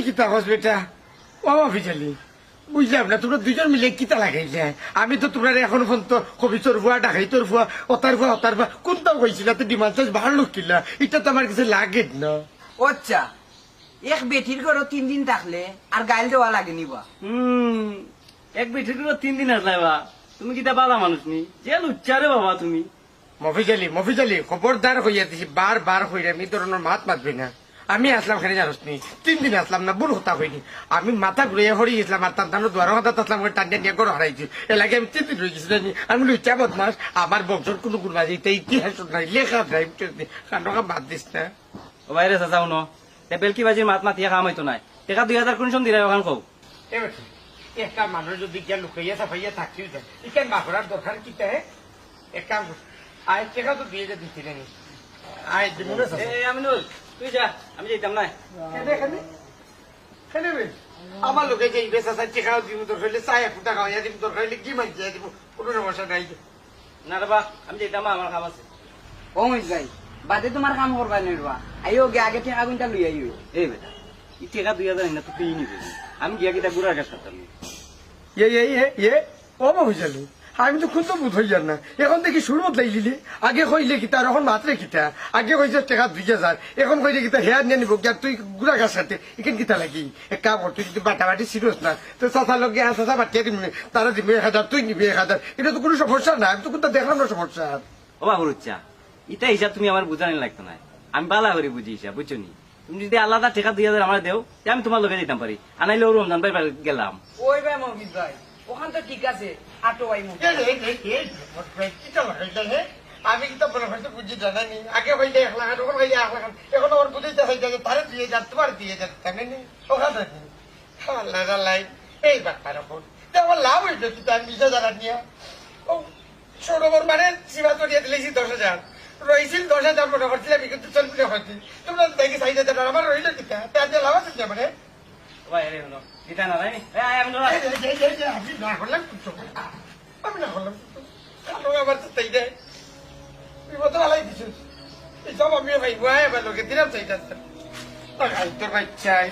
কিতা হস বেটা? ও অফিসালি বুঝলাম না, তোমরা দুজন মিলে কিতা লাগাইলে? আমি তো তোমরা এখন পর্যন্ত কবি তোর ভুয়া, ডাকাই তোর ভুয়া, অতার ভুয়া কোনটাও কইছিল? তো ডিমান্ড চার্জ ভালো কিলা, এটা তো আমার কাছে লাগে না। আচ্ছা, এক বেটির ঘর 3 দিন থাকলে আর গাইল দেওয়া লাগে নিবা? এক বেঠির 3 দিন আসলাই বা তুমি কিতা বালা মানুষ নি যে লুচ্চারে বাবা তুমি। মফিজালি খবরদার হইয়া দিছি, বার হইলে আমি ধরনের মাত মাতবি না। আমি আসলাম খেলে জানোস নি, 3 দিন আসলাম না, বুড় হতা হইনি। আমি মাথা ঘুরে হরি গেছিলাম, আর তার দুয়ার হতা আসলাম, টান্ডা নিয়ে করে হারাইছি। এলাকে আমি 3 দিন হয়ে গেছি জানি। আমি লুচা বদমাস, আমার বংশর কোনো গুণ বাজি ইতিহাস নাই, লেখা নাই, কান্ডকা বাদ দিস না। ও বাইরে চাচাও ন বেলকি বাজির মাত মাতিয়া কাম হইতো নাই। টেকা 2000 কোন সম দিলাই ওখান কও। একটা মানুষ যদি গিয়া লুকাইয়া সাফাইয়া থাকিও যায়, এখান বাপরার দরকার কিতা হে? এক কাম কর, আয় টেকা তো দিয়ে দিচ্ছিলেন, আয় দিব না। আমিনুল তুই যা, আমি যাইতাম না। আমার লোকে যে ইনভেস্ট আছে টেকাও দিব, দরকার হইলে 1 টাকা হইয়া দিব, দরকার হইলে কি মানছি দিব, কোনো সমস্যা নাই। না রে বা আমি যাইতাম না, আমার কাম আছে। ও যাই বাদে তোমার কাম করবা নিবা, আইও গে আগে টাকা গুনটা লই আইও। এই বেটা ই টেকা 2000 না তুই নিবি, আমি গিয়া কিতা গুড়ার কাজ করতাম। ও বুঝালি, আমি তো খুব তো বুধ হইয়ার না, এখন দেখি শুরু বদলাই লিলি। আগে কইলে কিতা, এখন মাত্রে কিতা? আগে কইছে টাকা 2000, এখন কইলে কিতা হেয়ার নিয়ে নিব, তুই গুড়া গাছ সাথে এখান কিতা লাগি? এক কাম কর, তুই যদি বাটাবাটি সিরিয়াস না, তো চাষার লোক চাষা বাটিয়ে দিবি, তারা দিবি 1000, তুই নিবি 1000, এটা তো কোনো সমস্যা না। আমি তো কোনটা দেখলাম না সমস্যা। ও বাবুর উচ্চা ইটা হিসাব তুমি আমার বুঝানি লাগতো না, আমি বালা করে বুঝি হিসাব, বুঝছো নি? তুমি যদি আলাদা টাকা 2000 আমার দেও, আমি তোমার লোকে দিতাম পারি, আনাইলে ও রমজান ভাই গেলাম। ওই ভাই মহিদ ভাই, ওখান তো ঠিক আছে, আটো ভাই মুখ আমি কিন্তু হয়তো বুঝি জানানি, আগে হইলে 1 লাখ, এখন হইলে 1 লাখ, এখন আমার বুঝিতে হইতে তারে 2000, তোমার 2000, জানেনি ওখানে আল্লাহ লাই। এই ব্যাপার এখন আমার লাভ হইল কিন্তু আমি 20,000 নিয়ে ও সরোবর মানে সীমা চড়িয়ে দিলেছি 10,000, রয়েছিল 10,000 মনে করছিলাম, কিন্তু চলবে হয়তো তোমরা দেখি 4,000, আমার রইল কিতা? তার যে লাভ আছে মানে ভাই আরে হলো দিতা না ভাই আমি না করলাম, আমি না করলাম, আমার তো তাই দেয় বিপদ ভালাই দিছিস। এই সব আমি ভাই ভাই লোকে দিলাম 4,000 তোর বাচ্চাই